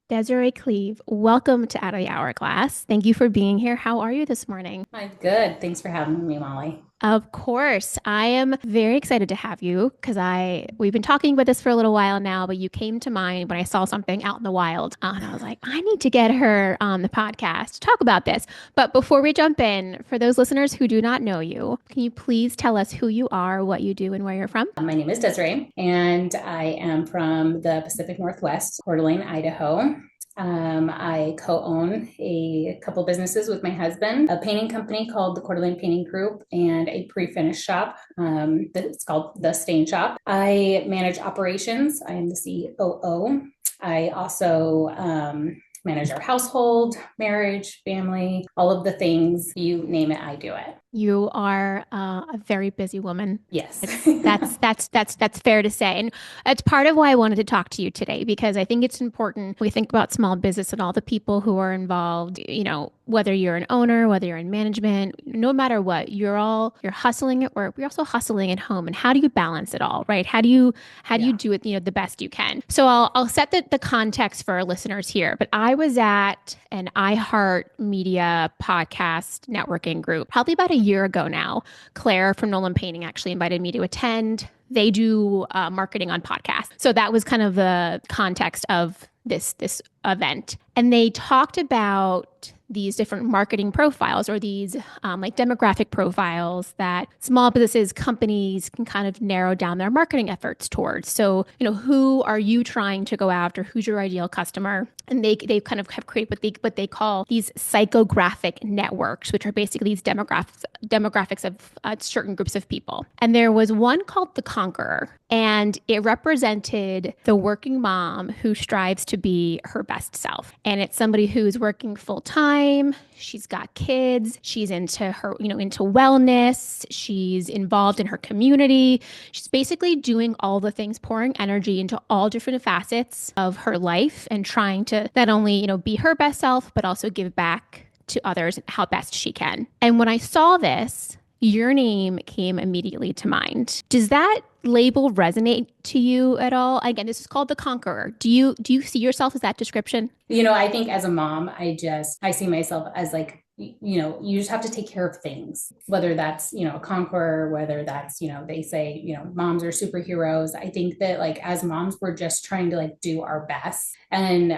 Desiree Cleave, welcome to Out of the Hourglass. Thank you for being here. How are you this morning? I'm good. Thanks for having me, Molly. Of course, I am very excited to have you because we've been talking about this for a little while now, but you came to mind when I saw something out in the wild, and I was like, I need to get her on the podcast to talk about this. But before we jump in, for those listeners who do not know you, can you please tell us who you are, what you do, and where you're from? My name is Desiree, and I am from the Pacific Northwest, Coeur d'Alene, Idaho. I co-own a couple businesses with my husband, a painting company called the Coeur d'Alene Painting Group and a pre-finished shop that's called the Stain Shop. I manage operations. I am the COO. I also manage our household, marriage, family, all of the things. You name it, I do it. You are a very busy woman. Yes. That's fair to say. And that's part of why I wanted to talk to you today, because I think it's important we think about small business and all the people who are involved, whether you're an owner, whether you're in management, no matter what, you're hustling at work, you're also hustling at home. And how do you balance it all, right? How do you Yeah. do it, the best you can? So I'll set the context for our listeners here. But I was at an iHeart Media podcast networking group probably about a year ago now. Claire from Nolan Painting actually invited me to attend. They do marketing on podcasts. So that was kind of the context of this event. And they talked about these different marketing profiles or these like demographic profiles that small businesses, companies can kind of narrow down their marketing efforts towards. So, who are you trying to go after? Who's your ideal customer? And they kind of have created what they call these psychographic networks, which are basically these demographics of certain groups of people. And there was one called the Conqueror, and it represented the working mom who strives to be her best self. And it's somebody who's working full time. She's got kids. She's into into wellness. She's involved in her community. She's basically doing all the things, pouring energy into all different facets of her life and trying to not only, be her best self, but also give back to others how best she can. And when I saw this, your name came immediately to mind. Does that label resonate to you at all? Again, this is called the Conqueror. Do you see yourself as that description? I think as a mom, I see myself as like, you just have to take care of things, whether that's, a conqueror, whether that's, they say, moms are superheroes. I think that like as moms, we're just trying to like do our best, and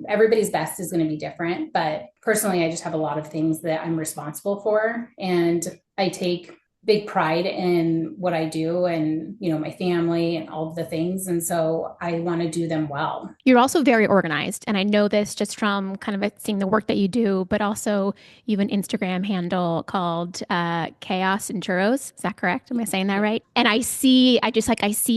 everybody's best is going to be different. But personally, I just have a lot of things that I'm responsible for, and I take big pride in what I do and, my family and all of the things. And so I want to do them well. You're also very organized. And I know this just from kind of seeing the work that you do, but also you have an Instagram handle called Chaos and Churros. Is that correct? Am I saying that right? And I see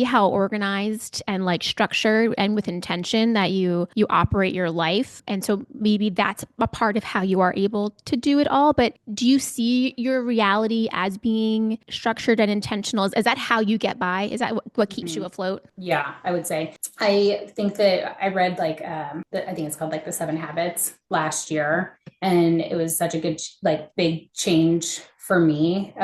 how organized and like structured and with intention that you operate your life. And so maybe that's a part of how you are able to do it all. But do you see your reality as being structured and intentional? Is that how you get by? Is that what keeps you afloat? Yeah, I would say. I think that I read like I think it's called like the 7 Habits last year, and it was such a good like big change for me,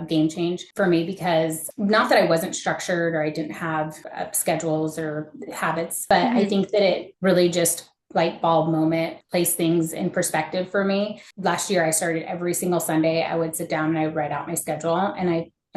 game change for me, because not that I wasn't structured or I didn't have schedules or habits, but I think that it really just light bulb moment, place things in perspective for me. Last year, I started every single Sunday. I would sit down and I would write out my schedule, and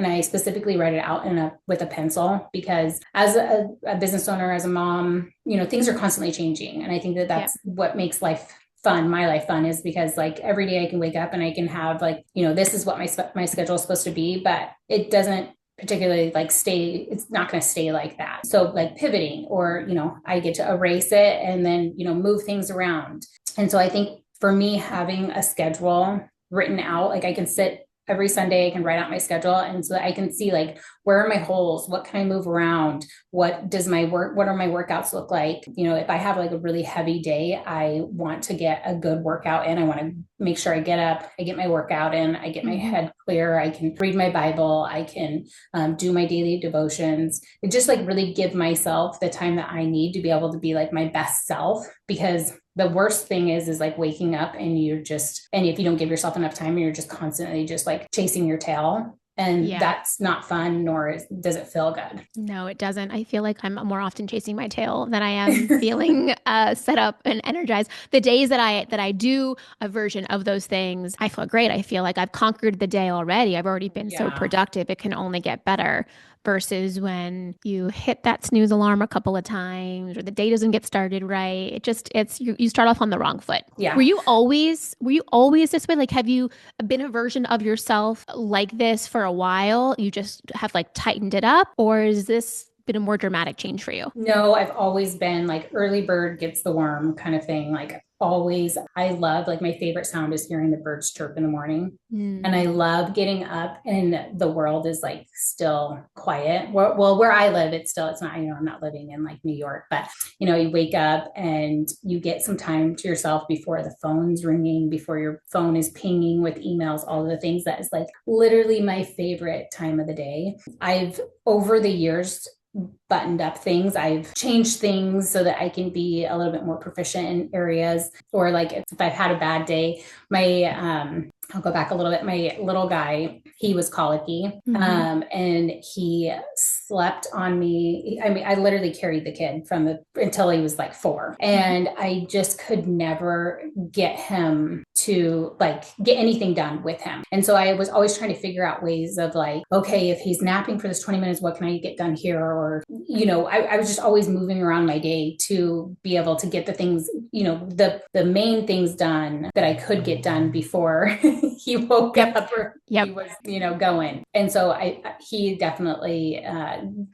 I specifically write it out with a pencil, because as a business owner, as a mom, things are constantly changing. And I think that that's what makes life fun. My life fun is because like every day I can wake up and I can have like, this is what my schedule is supposed to be, but it doesn't particularly like it's not going to stay like that. So like pivoting, or, I get to erase it and then, move things around. And so I think for me, having a schedule written out, like I can sit every Sunday, I can write out my schedule. And so that I can see like, where are my holes? What can I move around? What are my workouts look like? If I have like a really heavy day, I want to get a good workout in. I want to make sure I get up, I get my workout in, I get my head clear. I can read my Bible. I can do my daily devotions. It just like really give myself the time that I need to be able to be like my best self, because the worst thing is like waking up and and if you don't give yourself enough time, you're just constantly just like chasing your tail. And Yeah. that's not fun, nor does it feel good. No, it doesn't. I feel like I'm more often chasing my tail than I am feeling set up and energized. The days that I do a version of those things, I feel great. I feel like I've conquered the day already. I've already been so Yeah. productive. It can only get better. Versus when you hit that snooze alarm a couple of times or the day doesn't get started right. It's you start off on the wrong foot. Yeah. Were you always this way? Like, have you been a version of yourself like this for a while? You just have like tightened it up, or is this been a more dramatic change for you? No, I've always been like early bird gets the worm kind of thing. Like always, I love like my favorite sound is hearing the birds chirp in the morning. And I Mm. love getting up and the world is like still quiet. Where I live, it's not, I'm not living in like New York, but you wake up and you get some time to yourself before the phone's ringing, before your phone is pinging with emails, all of the things. That is like literally my favorite time of the day. I've over the years buttoned up things. I've changed things so that I can be a little bit more proficient in areas. Or like if I've had a bad day, I'll go back a little bit. My little guy, he was colicky, Hmm. and he slept on me. I mean, I literally carried the kid until he was like 4, and I just could never get him to like get anything done with him. And so I was always trying to figure out ways of like, okay, if he's napping for this 20 minutes, what can I get done here? Or I was just always moving around my day to be able to get the things, the main things done that I could get done before he woke Yep. up or he Yep. was, going. And so he definitely,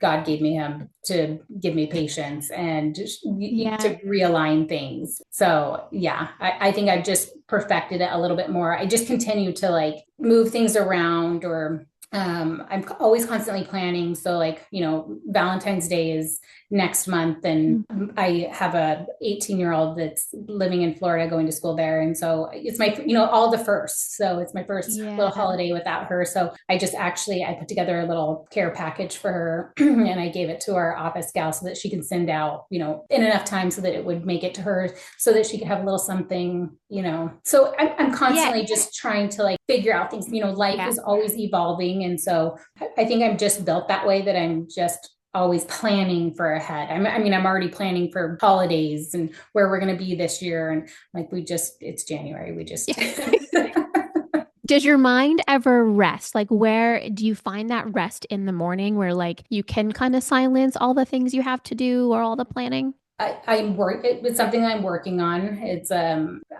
God gave me him to give me patience and just Yeah. to realign things. So yeah, I think I've just perfected it a little bit more. I just continue to like move things around or I'm always constantly planning. So like, Valentine's Day is next month and Mhm. I have a 18-year-old that's living in Florida going to school there. And so it's my, all the first. So it's my first Yeah. little holiday without her. So I put together a little care package for her and I gave it to our office gal so that she can send out, in enough time so that it would make it to her so that she could have a little something, So I'm Yeah. constantly just trying to like figure out things, life Yeah. is always evolving. And so I think I'm just built that way that I'm just always planning for ahead. I'm already planning for holidays and where we're going to be this year. And like, it's January. We just, Does your mind ever rest? Like, where do you find that rest in the morning where, like, you can kind of silence all the things you have to do or all the planning? it's something I'm working on.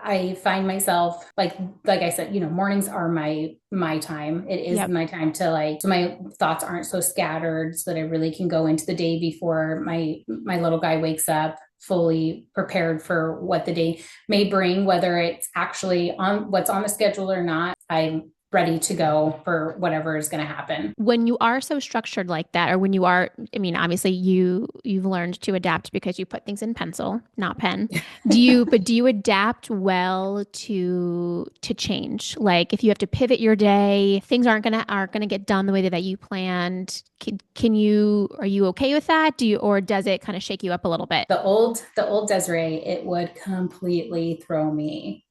I find myself like I said, mornings are my time. It is Yep. my time to like, so my thoughts aren't so scattered so that I really can go into the day before my little guy wakes up fully prepared for what the day may bring, whether it's actually on what's on the schedule or not. I'm ready to go for whatever is going to happen. When you are so structured like that, or when you are, I mean, obviously you've learned to adapt because you put things in pencil, not pen. Do you adapt well to change? Like if you have to pivot your day, things aren't gonna get done the way that you planned. Are you okay with that? Or does it kind of shake you up a little bit? The old Desiree, it would completely throw me,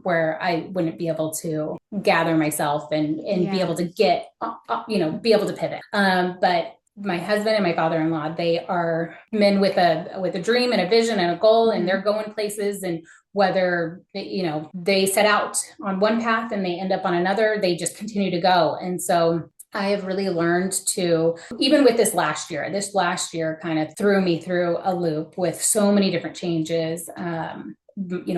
where I wouldn't be able to gather myself and be Yeah. able to be able to pivot. But my husband and my father-in-law, they are men with a dream and a vision and a goal, and Mhm. they're going places. And whether they set out on one path and they end up on another, they just continue to go. And so I have really learned to, even with this last year kind of threw me through a loop with so many different changes.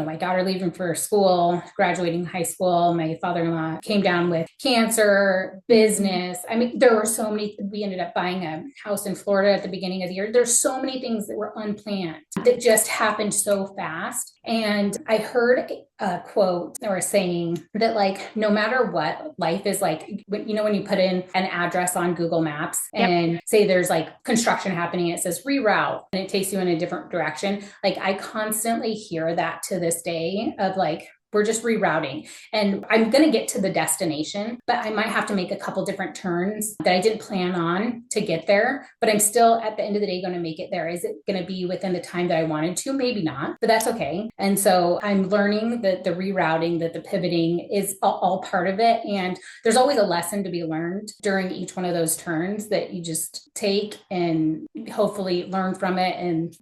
My daughter leaving for school, graduating high school, my father-in-law came down with cancer, Mhm. business. I mean, there were so many, we ended up buying a house in Florida at the beginning of the year. There's so many things that were unplanned that just happened so fast. And I heard a quote or a saying that like no matter what, life is like when you put in an address on Google Maps Yep. and say there's like construction happening, it says reroute and it takes you in a different direction. Like I constantly hear that to this day of like we're just rerouting. And I'm going to get to the destination, but I might have to make a couple different turns that I didn't plan on to get there. But I'm still at the end of the day going to make it there. Is it going to be within the time that I wanted to? Maybe not, but that's okay. And so I'm learning that the rerouting, that the pivoting is all part of it. And there's always a lesson to be learned during each one of those turns that you just take and hopefully learn from it and,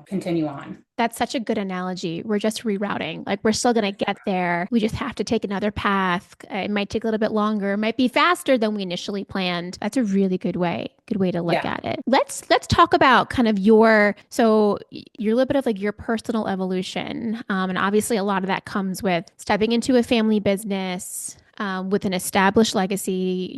continue on. That's such a good analogy. We're just rerouting. Like we're still going to get there. We just have to take another path. It might take a little bit longer. It might be faster than we initially planned. That's a really good way to look at it. Let's talk about kind of your little bit of like your personal evolution. And obviously a lot of that comes with stepping into a family business, with an established legacy.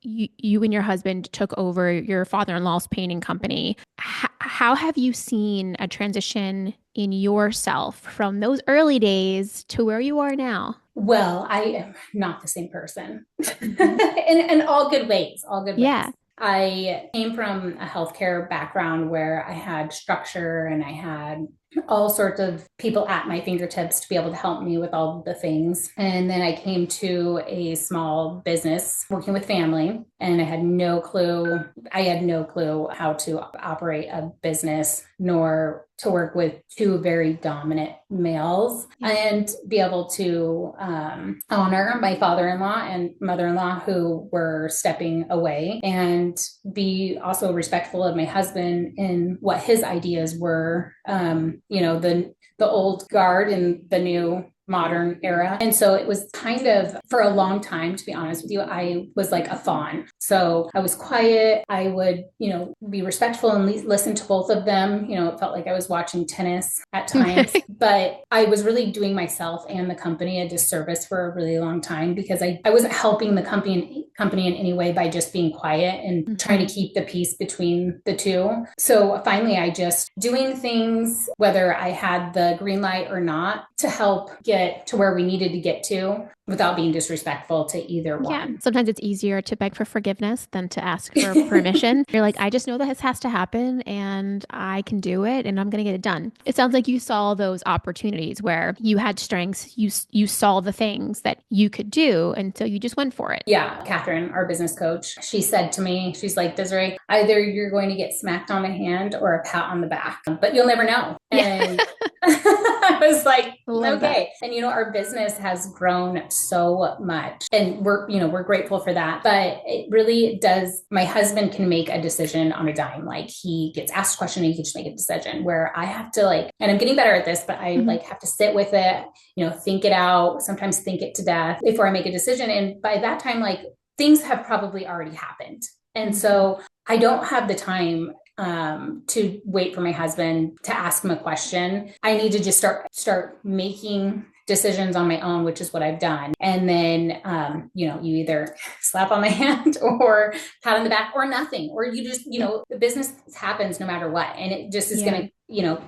You and your husband took over your father-in-law's painting company. How have you seen a transition in yourself from those early days to where you are now? Well, I am not the same person in all good ways, Yeah. I came from a healthcare background where I had structure and I had all sorts of people at my fingertips to be able to help me with all the things. And then I came to a small business working with family, and I had no clue. I had no clue how to operate a business, nor to work with two very dominant males, and be able to honor my father-in-law and mother-in-law who were stepping away, and be also respectful of my husband in what his ideas were, the old guard and the new modern era. And so it was kind of, for a long time, to be honest with you, I was like a fawn. So I was quiet. I would, be respectful and listen to both of them. It felt like I was watching tennis at times, but I was really doing myself and the company a disservice for a really long time, because I wasn't helping the company in any way by just being quiet and trying to keep the peace between the two. So finally, I just doing things, whether I had the green light or not, to help get to where we needed to get to without being disrespectful to either one. Yeah. Sometimes it's easier to beg for forgiveness than to ask for permission. You're like, I just know that this has to happen and I can do it and I'm going to get it done. It sounds like you saw those opportunities where you had strengths. You saw the things that you could do. And so you just went for it. Yeah. Catherine, our business coach, she said to me, she's like, Desiree, either you're going to get smacked on the hand or a pat on the back, but you'll never know. And I was like, okay. And, our business has grown so much, and we're grateful for that. But it really does. My husband can make a decision on a dime. Like, he gets asked a question and he can just make a decision, where I have to and I'm getting better at this, but I have to sit with it, think it out, sometimes think it to death before I make a decision. And by that time, things have probably already happened. And so I don't have the time to wait for my husband to ask him a question. I need to just start making decisions on my own, which is what I've done. And then, you either slap on the hand or pat on the back or nothing, or you just, the business happens no matter what. And it just is going to,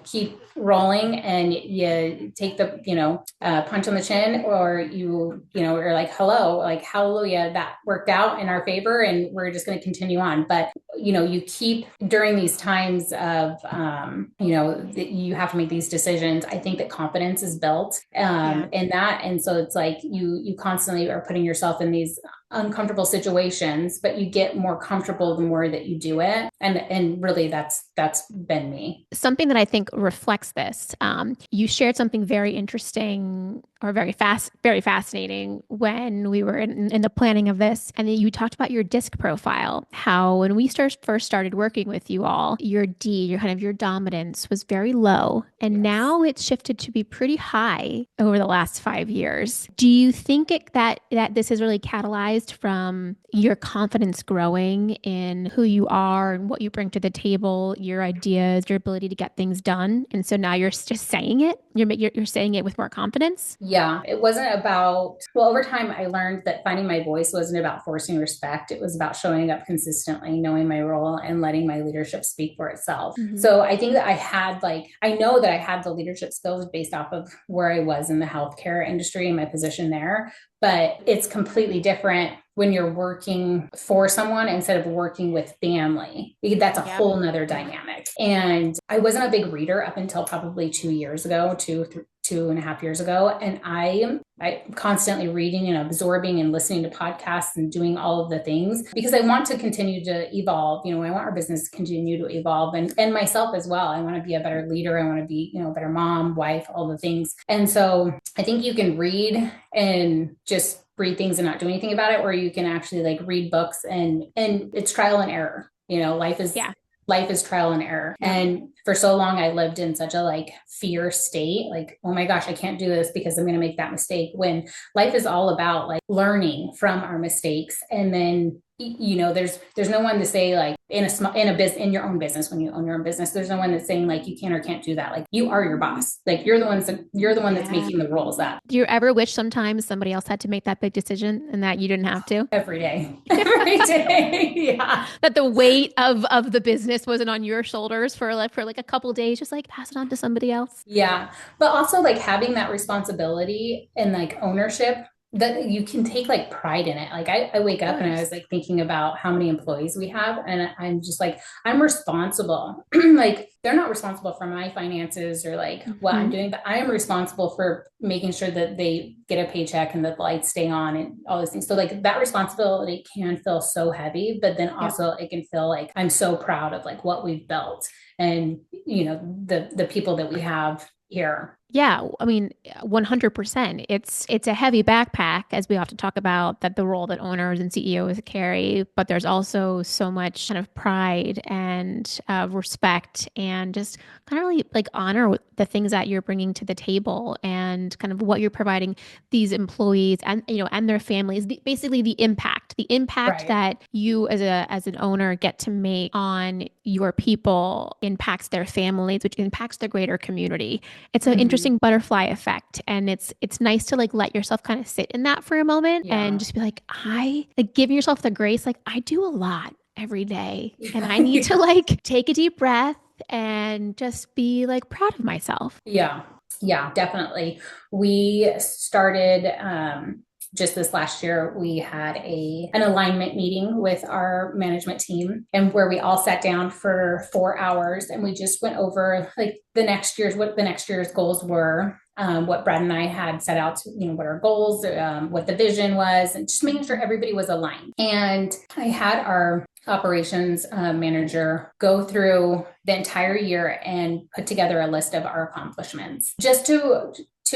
keep rolling, and you take the, punch on the chin, or you're like, hello, like, hallelujah, that worked out in our favor. And we're just going to continue on. But, you keep during these times of, that you have to make these decisions. I think that confidence is built, in that. And so it's like, you constantly are putting yourself in these uncomfortable situations, but you get more comfortable the more that you do it. And really that's been me. Something that I think reflects this. You shared something very interesting, or very fascinating, when we were in the planning of this. And then you talked about your disc profile, how when we first started working with you all, your your dominance was very low. And now it's shifted to be pretty high over the last 5 years. Do you think that this has really catalyzed from your confidence growing in who you are and what you bring to the table, your ideas, your ability to get things done? And so now you're just saying it. You're saying it with more confidence. Yeah, it wasn't about, over time, I learned that finding my voice wasn't about forcing respect. It was about showing up consistently, knowing my role, and letting my leadership speak for itself. So I think that I know that I had the leadership skills based off of where I was in the healthcare industry and my position there. But it's completely different when you're working for someone instead of working with family. That's a whole nother dynamic. And I wasn't a big reader up until probably 2 years ago, two 2.5 years ago. And I'm constantly reading and absorbing and listening to podcasts and doing all of the things because I want to continue to evolve. I want our business to continue to evolve and myself as well. I want to be a better leader. I want to be, a better mom, wife, all the things. And so I think you can read and just read things and not do anything about it, or you can actually like read books and it's trial and error. Life is trial and error. Yeah. And for so long, I lived in such a like fear state, like, oh my gosh, I can't do this because I'm going to make that mistake, when life is all about like learning from our mistakes. And then, there's no one to say like in your own business, when you own your own business, there's no one that's saying like you can or can't do that. Like you are your boss. Like you're the one that's making the rules up. Do you ever wish sometimes somebody else had to make that big decision and that you didn't have to? Every day. Every day. Yeah. That the weight of the business wasn't on your shoulders for like a couple of days, just like pass it on to somebody else. Yeah. But also like having that responsibility and like ownership, that you can take like pride in it. Like I wake up and I was like thinking about how many employees we have. And I'm just like, I'm responsible. Like they're not responsible for my finances or like what I'm doing, but I am responsible for making sure that they get a paycheck and that the lights stay on and all those things. So like that responsibility can feel so heavy, but then also it can feel like I'm so proud of like what we've built and, the people that we have here. Yeah, I mean, 100%. It's a heavy backpack, as we often talk about, that the role that owners and CEOs carry, but there's also so much kind of pride and respect and just kind of really like honor the things that you're bringing to the table and kind of what you're providing these employees and and their families. Basically, the impact right. that you as an owner get to make on your people impacts their families, which impacts the greater community. It's an interesting butterfly effect, and it's nice to like let yourself kind of sit in that for a moment and just be like, giving yourself the grace, like I do a lot every day and I need to like take a deep breath and just be like proud of myself. Yeah, definitely. We started just this last year, we had an alignment meeting with our management team, and where we all sat down for 4 hours and we just went over like what the next year's goals were, what Brad and I had set out to, what our goals, what the vision was, and just making sure everybody was aligned. And I had our operations manager go through the entire year and put together a list of our accomplishments just to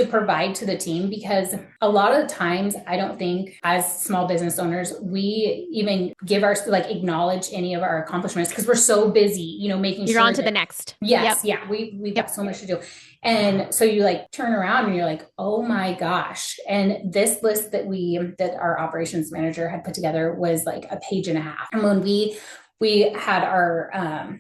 provide to the team, because a lot of the times I don't think as small business owners, we even acknowledge any of our accomplishments because we're so busy, making sure you're on to the next. Yes. Yep. Yeah. We've got so much to do. And so you like turn around and you're like, oh my gosh. And this list that our operations manager had put together was like a page and a half. And when we had our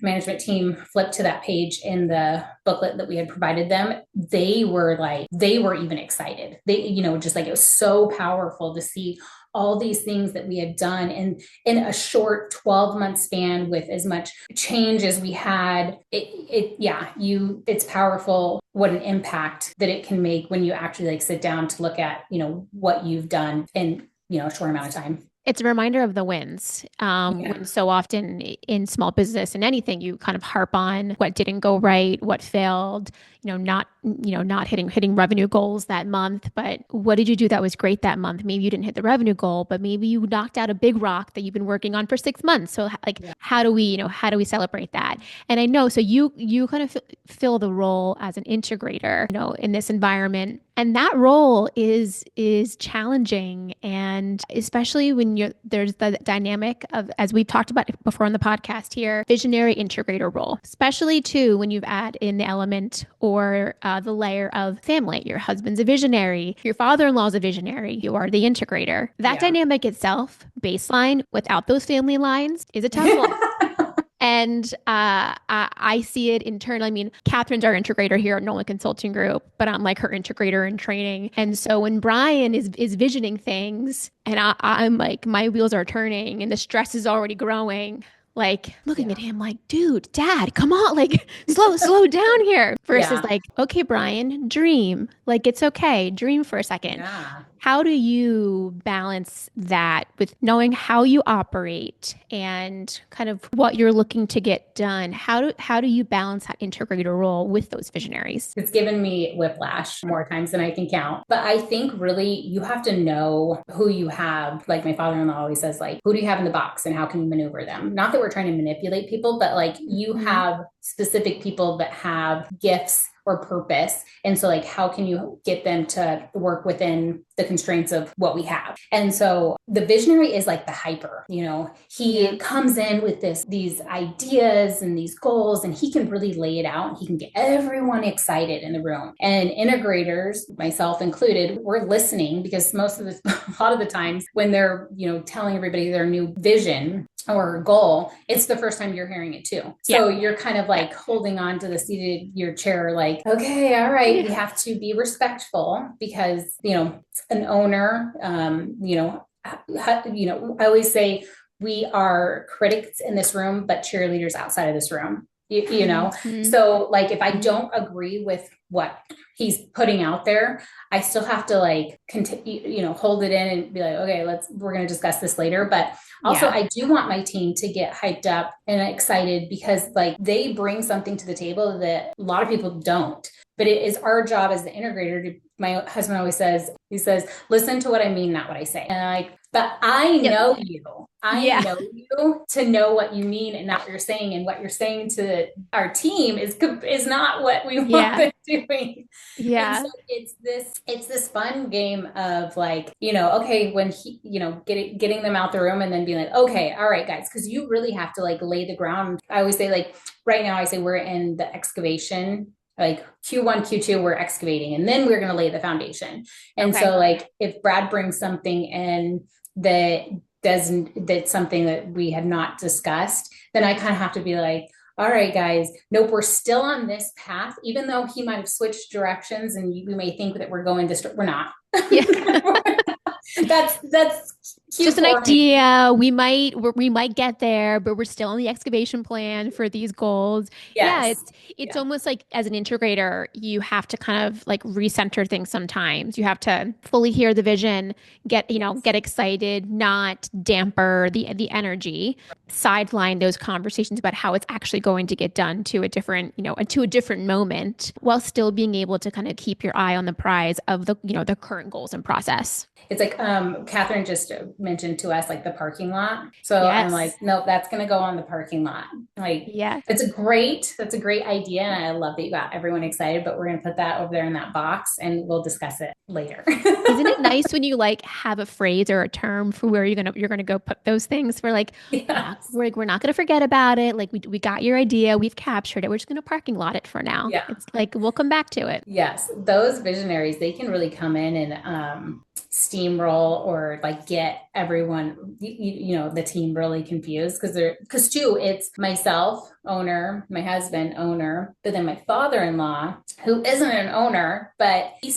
management team flip to that page in the booklet that we had provided them, they were even excited. Just like it was so powerful to see all these things that we had done in a short 12-month span with as much change as we had. It's powerful what an impact that it can make when you actually like sit down to look at, what you've done in, a short amount of time. It's a reminder of the wins. When so often in small business and anything, you kind of harp on what didn't go right, what failed, not hitting revenue goals that month. But what did you do that was great that month? Maybe you didn't hit the revenue goal, but maybe you knocked out a big rock that you've been working on for 6 months. So how do we celebrate that? And I know, so you kind of fill the role as an integrator, in this environment. And that role is challenging, and especially when there's the dynamic of, as we've talked about before on the podcast here, visionary integrator role, especially too when you've add in the element or the layer of family. Your husband's a visionary, your father-in-law's a visionary, you are the integrator. That dynamic itself, baseline, without those family lines, is a tough one. And I see it internally. I mean, Catherine's our integrator here at Nolan Consulting Group, but I'm like her integrator in training. And so when Brian is visioning things and I'm like, my wheels are turning and the stress is already growing, like looking at him like, dude, dad, come on, like slow down here. Versus like, okay, Brian, dream. Like, it's okay. Dream for a second. Yeah. How do you balance that with knowing how you operate and kind of what you're looking to get done? How do you balance that integrator role with those visionaries? It's given me whiplash more times than I can count. But I think really you have to know who you have. Like my father-in-law always says, like, who do you have in the box and how can you maneuver them? Not that we're trying to manipulate people, but like you Mhm. have specific people that have gifts or purpose. And so like how can you get them to work within the constraints of what we have? And so the visionary is like the hyper, he Yeah. comes in with these ideas and these goals, and he can really lay it out and he can get everyone excited in the room. And integrators, myself included, we're listening because most of the a lot of the times when they're, telling everybody their new vision or goal, it's the first time you're hearing it too. Yeah. So you're kind of like holding on to the seat of your chair, like, okay, all right, Yeah. we have to be respectful because, an owner, I always say we are critics in this room, but cheerleaders outside of this room. Mhm. So like if I don't agree with what he's putting out there, I still have to like continue, hold it in and be like, okay, we're going to discuss this later. But also, Yeah. I do want my team to get hyped up and excited because like they bring something to the table that a lot of people don't. But it is our job as the integrator to, my husband always says, he says, listen to what I mean, not what I say. And I'm like, but I Yep. know you. I Yeah. know you to know what you mean and not what you're saying. And what you're saying to our team is not what we want Yeah. them doing. And so Yeah. it's this fun game of like, okay, when he, getting them out the room and then being like, okay, all right, guys, because you really have to like lay the ground. I always say like right now, I say we're in the excavation. Like Q1, Q2, we're excavating, and then we're going to lay the foundation. And Okay. so, like, if Brad brings something in that that's something that we had not discussed, then I kind of have to be like, all right, guys, nope, we're still on this path, even though he might have switched directions and we may think that we're going this, we're not. Yeah. That's Just an Q4. idea. We might get there, but we're still on the excavation plan for these goals. Yeah, Yes. it's Yeah. almost like as an integrator, you have to kind of like recenter things sometimes. You have to fully hear the vision, get Yes. excited, not damper the energy, sideline those conversations about how it's actually going to get done to a different, to a different moment while still being able to kind of keep your eye on the prize of the current goals and process. It's like Catherine just mentioned to us like the parking lot. So I'm like, Yes. no, that's gonna go on the parking lot. Like Yes. that's a great idea. And I love that you got everyone excited, but we're gonna put that over there in that box and we'll discuss it later. Isn't it nice when you like have a phrase or a term for where you're gonna go put those things? We're like, Yes. we're not gonna forget about it. Like we got your idea, we've captured it. We're just gonna parking lot it for now. Yeah. It's like we'll come back to it. Yes, those visionaries, they can really come in and steamroll or like get everyone, the team really confused because too, it's myself, owner, my husband, owner, but then my father-in-law, who isn't an owner, but he's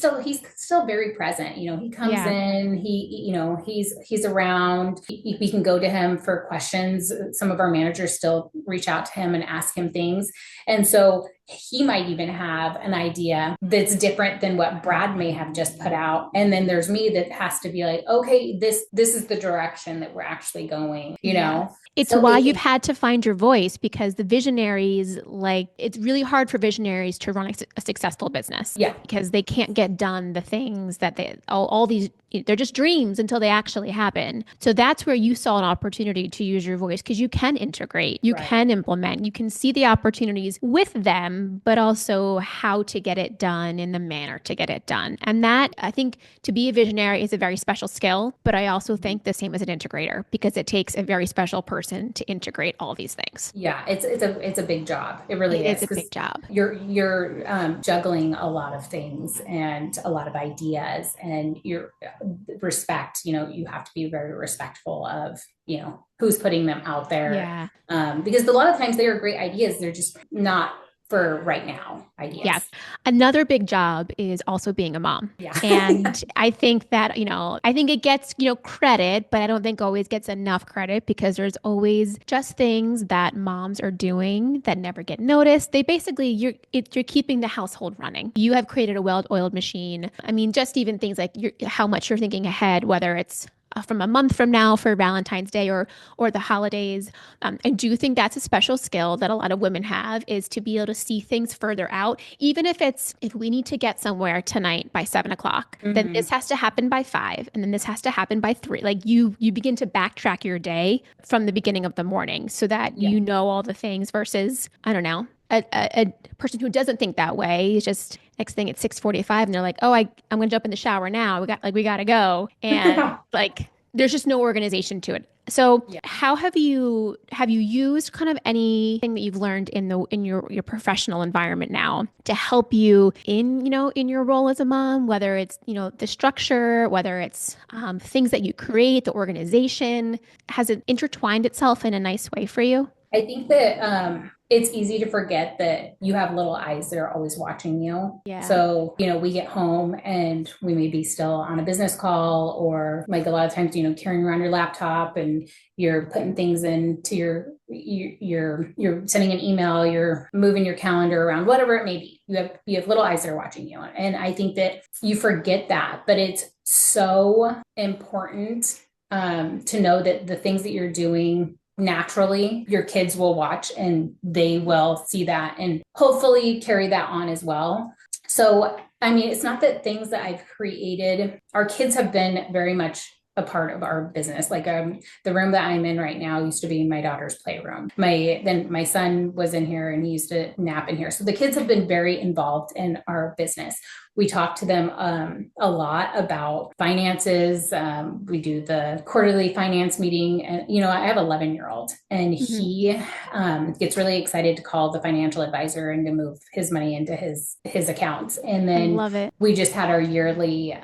still very present. He comes Yeah. in, he's around. We can go to him for questions. Some of our managers still reach out to him and ask him things. And so he might even have an idea that's different than what Brad may have just put out. And then there's me that has to be like, okay, this is the direction that we're actually going, Yes. It's So why you've had to find your voice because the visionaries, like, it's really hard for visionaries to run a successful business yeah, because they can't get done the things that all these, they're just dreams until they actually happen. So that's where you saw an opportunity to use your voice because you can integrate, you right. can implement, you can see the opportunities with them, but also how to get it done in the manner to get it done. And that, I think, to be a visionary is a very special skill, but I also think the same as an integrator because it takes a very special person to integrate all these things. Yeah, it's a big job. It really It is is a because big job. you're juggling a lot of things and a lot of ideas, and your respect. You have to be very respectful of who's putting them out there, Yeah. because a lot of times they are great ideas. They're just not for right now ideas. Yes. Another big job is also being a mom. Yeah. And I think that, I think it gets, credit, but I don't think always gets enough credit because there's always just things that moms are doing that never get noticed. They basically, you're keeping the household running. You have created a well-oiled machine. I mean, just even things like how much you're thinking ahead, whether it's from a month from now for Valentine's Day or the holidays. I do think that's a special skill that a lot of women have is to be able to see things further out, even if we need to get somewhere tonight by 7 o'clock, then Mm-hmm. this has to happen by 5, and then this has to happen by 3. Like you begin to backtrack your day from the beginning of the morning so that Yeah. you know all the things versus I don't know. A person who doesn't think that way is just next thing it's 6:45 and they're like, oh, I'm gonna jump in the shower now. We gotta go. And like there's just no organization to it. So Yeah. how have you used kind of anything that you've learned in your professional environment now to help you in your role as a mom, whether it's, the structure, whether it's things that you create, the organization, has it intertwined itself in a nice way for you? I think that it's easy to forget that you have little eyes that are always watching you. Yeah. So, we get home and we may be still on a business call, or like a lot of times, carrying around your laptop and you're putting things into you're sending an email, you're moving your calendar around, whatever it may be. You have little eyes that are watching you. And I think that you forget that, but it's so important to know that the things that you're doing naturally your kids will watch and they will see that and hopefully carry that on as well. So, I mean, it's not that things that I've created, our kids have been very much a part of our business. Like the room that I'm in right now used to be my daughter's playroom. My son was in here and he used to nap in here. So the kids have been very involved in our business. We talk to them a lot about finances. We do the quarterly finance meeting, and I have an 11-year-old, and Mhm. he gets really excited to call the financial advisor and to move his money into his accounts. And I then love it. we just had our yearly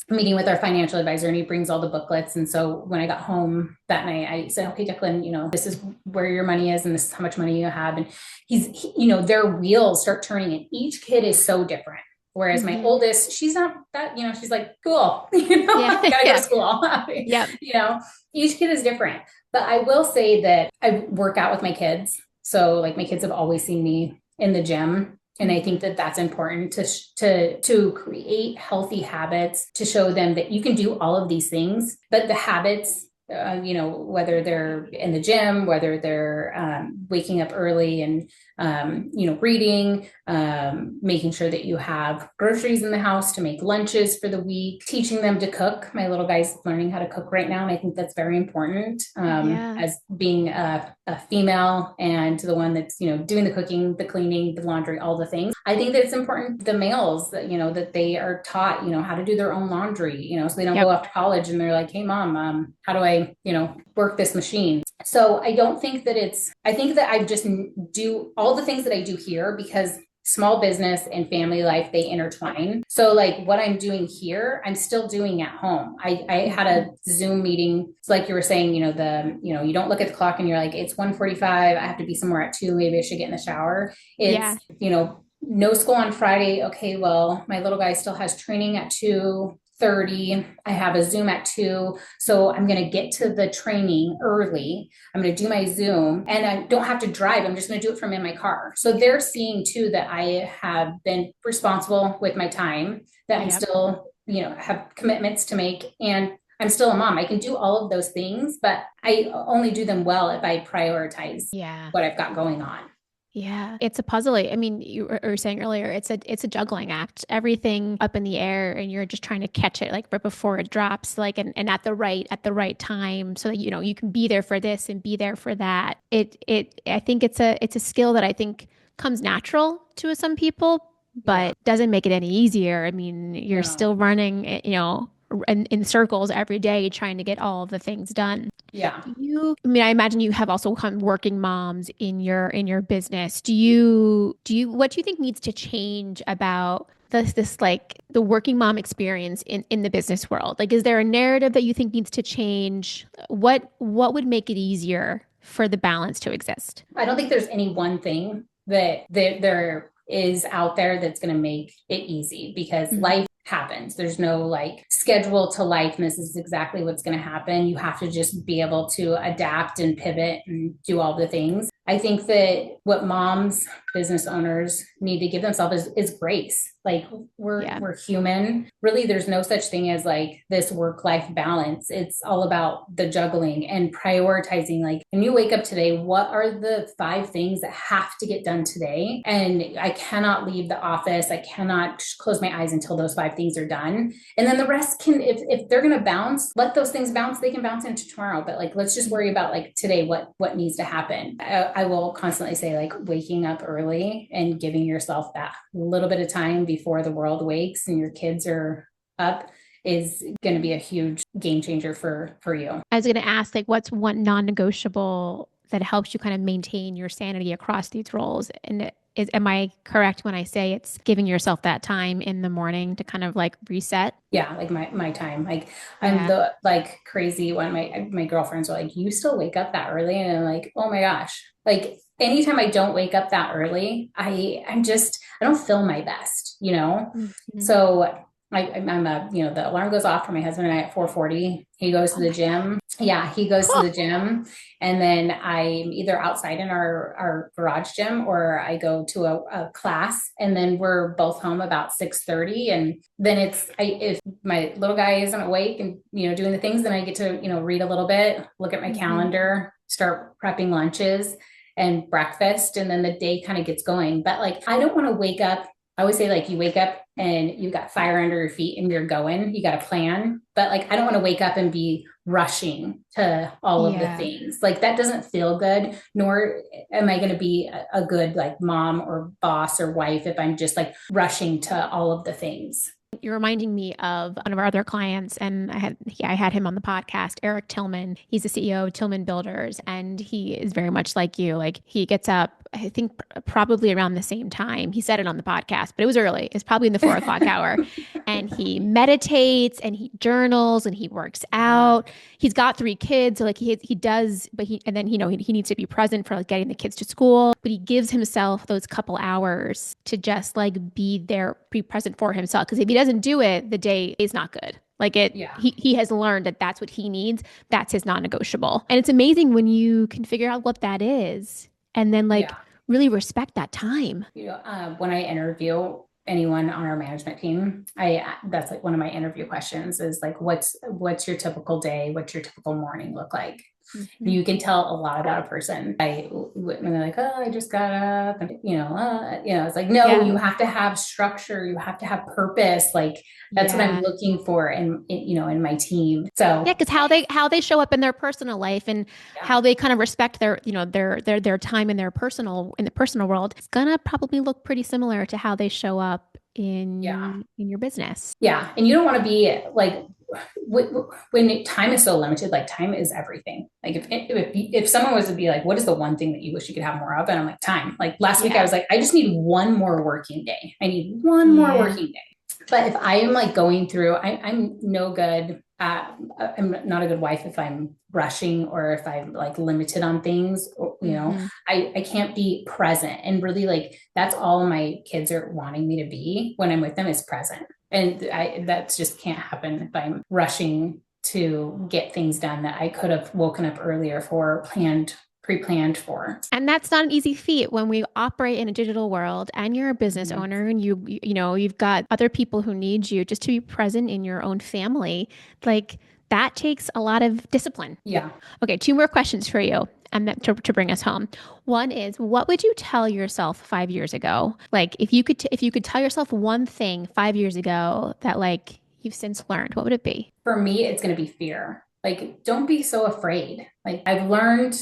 meeting with our financial advisor, and he brings all the booklets. And so when I got home that night, I said, okay, Declan, this is where your money is and this is how much money you have. And their wheels start turning, and each kid is so different. Whereas my Mhm. oldest, she's not that, she's like, cool, Yeah. gotta go to Yeah. school. Yep. you know, each kid is different. But I will say that I work out with my kids. So like my kids have always seen me in the gym. And I think Mhm. that that's important to create healthy habits, to show them that you can do all of these things, but the habits, whether they're in the gym, whether they're waking up early and, reading, making sure that you have groceries in the house to make lunches for the week, teaching them to cook. My little guy's learning how to cook right now. And I think that's very important Yeah. as being a female and the one that's, doing the cooking, the cleaning, the laundry, all the things. I think that it's important the males that, that they are taught, how to do their own laundry, so they don't go Yep. off to college and they're like, hey mom, how do I, work this machine? So I don't think that I think that I just do all the things that I do here because small business and family life, they intertwine. So like what I'm doing here, I'm still doing at home. I had a Zoom meeting. It's like you were saying, you don't look at the clock and you're like, it's 1:45. I have to be somewhere at 2. Maybe I should get in the shower. It's, Yeah. no school on Friday. Okay, well, my little guy still has training at 2:30. I have a Zoom at 2. So I'm going to get to the training early. I'm going to do my Zoom and I don't have to drive. I'm just going to do it from in my car. So they're seeing too that I have been responsible with my time, that I'm Yep. still, have commitments to make, and I'm still a mom. I can do all of those things, but I only do them well if I prioritize Yeah. what I've got going on. Yeah. It's a puzzle. I mean, you were saying earlier, it's a juggling act. Everything up in the air and you're just trying to catch it like right before it drops, like and at the right time so that you can be there for this and be there for that. I think it's a skill that I think comes natural to some people, Yeah. but doesn't make it any easier. I mean, you're No. still running, in circles every day trying to get all of the things done. Yeah. I mean, I imagine you have also come working moms in your business. What do you think needs to change about this like the working mom experience in the business world? Like, is there a narrative that you think needs to change? What would make it easier for the balance to exist? I don't think there's any one thing that there is out there that's going to make it easy, because Mhm. life happens. There's no like schedule to life, and this is exactly what's going to happen. You have to just be able to adapt and pivot and do all the things. I think that what moms, business owners need to give themselves is grace. Like Yeah. we're human. Really, there's no such thing as like this work-life balance. It's all about the juggling and prioritizing. Like when you wake up today, what are the 5 things that have to get done today? And I cannot leave the office. I cannot close my eyes until those 5 things are done. And then the rest can, if they're gonna bounce, let those things bounce. They can bounce into tomorrow. But like let's just worry about like today, what needs to happen. I will constantly say like waking up early and giving yourself that little bit of time before the world wakes and your kids are up is going to be a huge game changer for you. I was going to ask, like, what's one non-negotiable that helps you kind of maintain your sanity across these roles? And am I correct when I say it's giving yourself that time in the morning to kind of like reset? Yeah, like my time. Like I'm Yeah. the like crazy one. My girlfriends are like, you still wake up that early? And I'm like, oh my gosh. Like anytime I don't wake up that early, I don't feel my best, you know? Mhm. So I'm the alarm goes off for my husband and I at 4:40. He goes to Oh the my God. gym. Yeah, he goes to Huh. the gym. And then I'm either outside in our garage gym or I go to a class, and then we're both home about 6:30. And then if my little guy isn't awake and, doing the things, then I get to, read a little bit, look at my Mhm. calendar, start prepping lunches and breakfast. And then the day kind of gets going. But like, I don't want to wake up. I always say like you wake up and you got fire under your feet and you're going, you got a plan. But like, I don't want to wake up and be rushing to all of the Yeah. things. Like that doesn't feel good, nor am I going to be a good like mom or boss or wife if I'm just like rushing to all of the things. You're reminding me of one of our other clients, and I had him on the podcast, Eric Tillman. He's the CEO of Tillman Builders, and he is very much like you. Like he gets up, I think probably around the same time. He said it on the podcast, but it was early. It's probably in the 4 o'clock hour, and he meditates and he journals and he works Yeah. out. He's got 3 kids, so like he does, but he needs to be present for like getting the kids to school. But he gives himself those couple hours to just like be there, be present for himself. Because if he doesn't do it, the day is not good. Like Yeah. he has learned that that's what he needs. That's his non-negotiable. And it's amazing when you can figure out what that is, and then like Yeah. really respect that time. When I interview anyone on our management team, I that's like one of my interview questions is like, what's your typical day? What's your typical morning look like? Mhm. You can tell a lot about a person when they're like, oh, I just got up, and it's like, no, Yeah. you have to have structure, you have to have purpose. Like that's what I'm Yeah. looking for in my team. So Yeah, because how they show up in their personal life and yeah, how they kind of respect their time in the personal world, it's gonna probably look pretty similar to how they show up yeah. in your business. Yeah. And you don't want to be like, when time is so limited, like time is everything. Like if someone was to be like, what is the one thing that you wish you could have more of? And I'm like, time. Like last week, I Yeah. was like, I just need one more working day. I need one more Yeah. working day. But if I am like going through, I'm no good. I'm not a good wife if I'm rushing or if I'm like limited on things. Or, Hmm. I can't be present, and really like that's all my kids are wanting me to be when I'm with them is present. And that just can't happen if I'm rushing to get things done that I could have woken up earlier for, pre-planned for. And that's not an easy feat when we operate in a digital world and you're a business Mhm. owner and you've got other people who need you just to be present in your own family. Like that takes a lot of discipline. Yeah. Okay, 2 more questions for you and to bring us home. One is, what would you tell yourself 5 years ago? Like if you could tell yourself one thing 5 years ago that like you've since learned, what would it be? For me, it's going to be fear. Like, don't be so afraid. Like, I've learned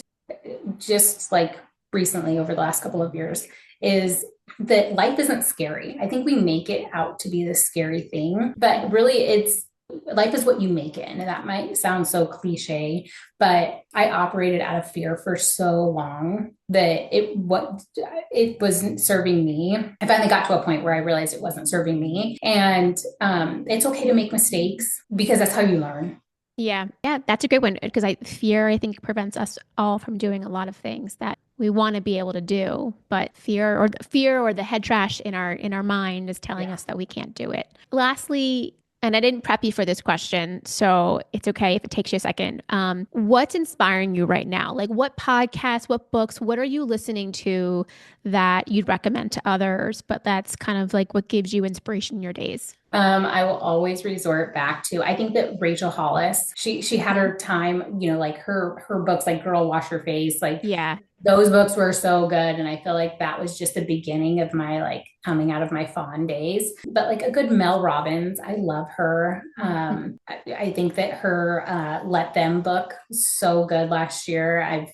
just like recently over the last couple of years is that life isn't scary. I think we make it out to be this scary thing, but really it's life is what you make it. And that might sound so cliche, but I operated out of fear for so long that it wasn't serving me. I finally got to a point where I realized it wasn't serving me. And it's okay to make mistakes because that's how you learn. Yeah, yeah, that's a great one because fear, I think, prevents us all from doing a lot of things that we want to be able to do, but fear or the head trash in our mind is telling Yeah. us that we can't do it. Lastly, and I didn't prep you for this question, so it's okay if it takes you a second. What's inspiring you right now? Like what podcasts, what books, what are you listening to that you'd recommend to others, but that's kind of like what gives you inspiration in your days? I will always resort back to, I think that Rachel Hollis, she had Mhm. her time, like her books like Girl Wash Your Face, like Yeah. those books were so good. And I feel like that was just the beginning of my like coming out of my fawn days. But like a good Mel Robbins, I love her. Mhm. I think that her Let Them book was so good last year. I've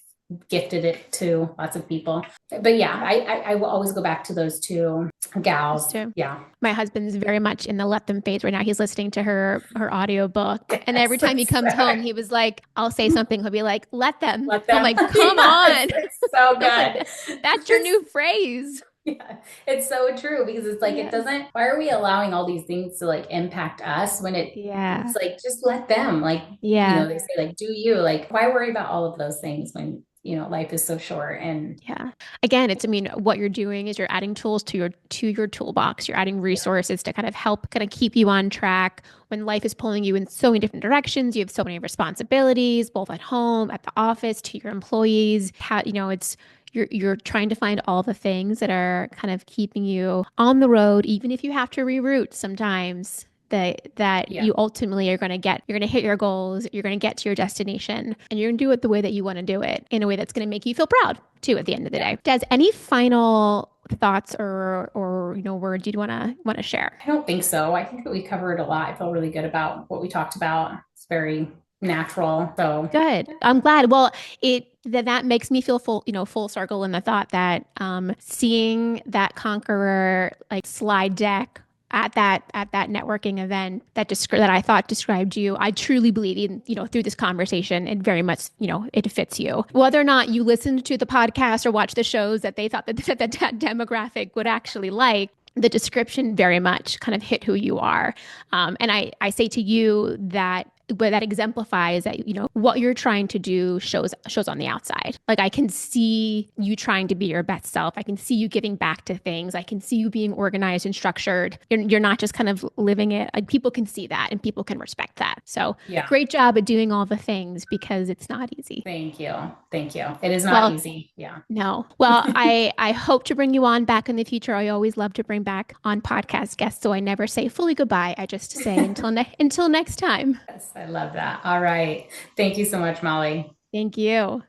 gifted it to lots of people. But yeah, I will always go back to those two Us gals. too. Yeah. My husband's very much in the let them phase right now. He's listening to her audio book. And every Yes, time he that's comes home, he was like, I'll say something. He'll be like, let them. Let I'm them. like, come Yes, on. it's so I'm like, good. that's your new phrase. Yeah, it's so true because it's like it Yes. doesn't. Why are we allowing all these things to like impact us when it's Yeah. like just let them like Yeah. they say like do you like why worry about all of those things when life is so short and Yeah. Again, I mean, what you're doing is you're adding tools to your toolbox. You're adding yeah resources to kind of help kind of keep you on track when life is pulling you in so many different directions. You have so many responsibilities, both at home, at the office, to your employees. How, it's you're trying to find all the things that are kind of keeping you on the road, even if you have to reroute sometimes. That yeah you ultimately you're going to hit your goals, you're going to get to your destination, and you're going to do it the way that you want to do it in a way that's going to make you feel proud too at the end of the yeah. day. Des, any final thoughts or words you'd want to share? I don't think so. I think that we covered a lot. I feel really good about what we talked about. It's very natural. So Good. I'm glad. Well, that makes me feel full circle in the thought that seeing that Conqueror like slide deck at that networking event that I thought described you, I truly believe in, through this conversation, it very much, it fits you. Whether or not you listened to the podcast or watch the shows that they thought that demographic would actually like, the description very much kind of hit who you are. And I say to you that but that exemplifies that what you're trying to do shows on the outside. Like I can see you trying to be your best self. I can see you giving back to things. I can see you being organized and structured. You're not just kind of living it. Like people can see that and people can respect that. So yeah, great job at doing all the things because it's not easy. thank you, thank you. It is not Well, easy. Yeah. no. Well, I hope to bring you on back in the future. I always love to bring back on podcast guests, so I never say fully goodbye. I just say until next time. Yes, I love that. All right. Thank you so much, Molly. Thank you.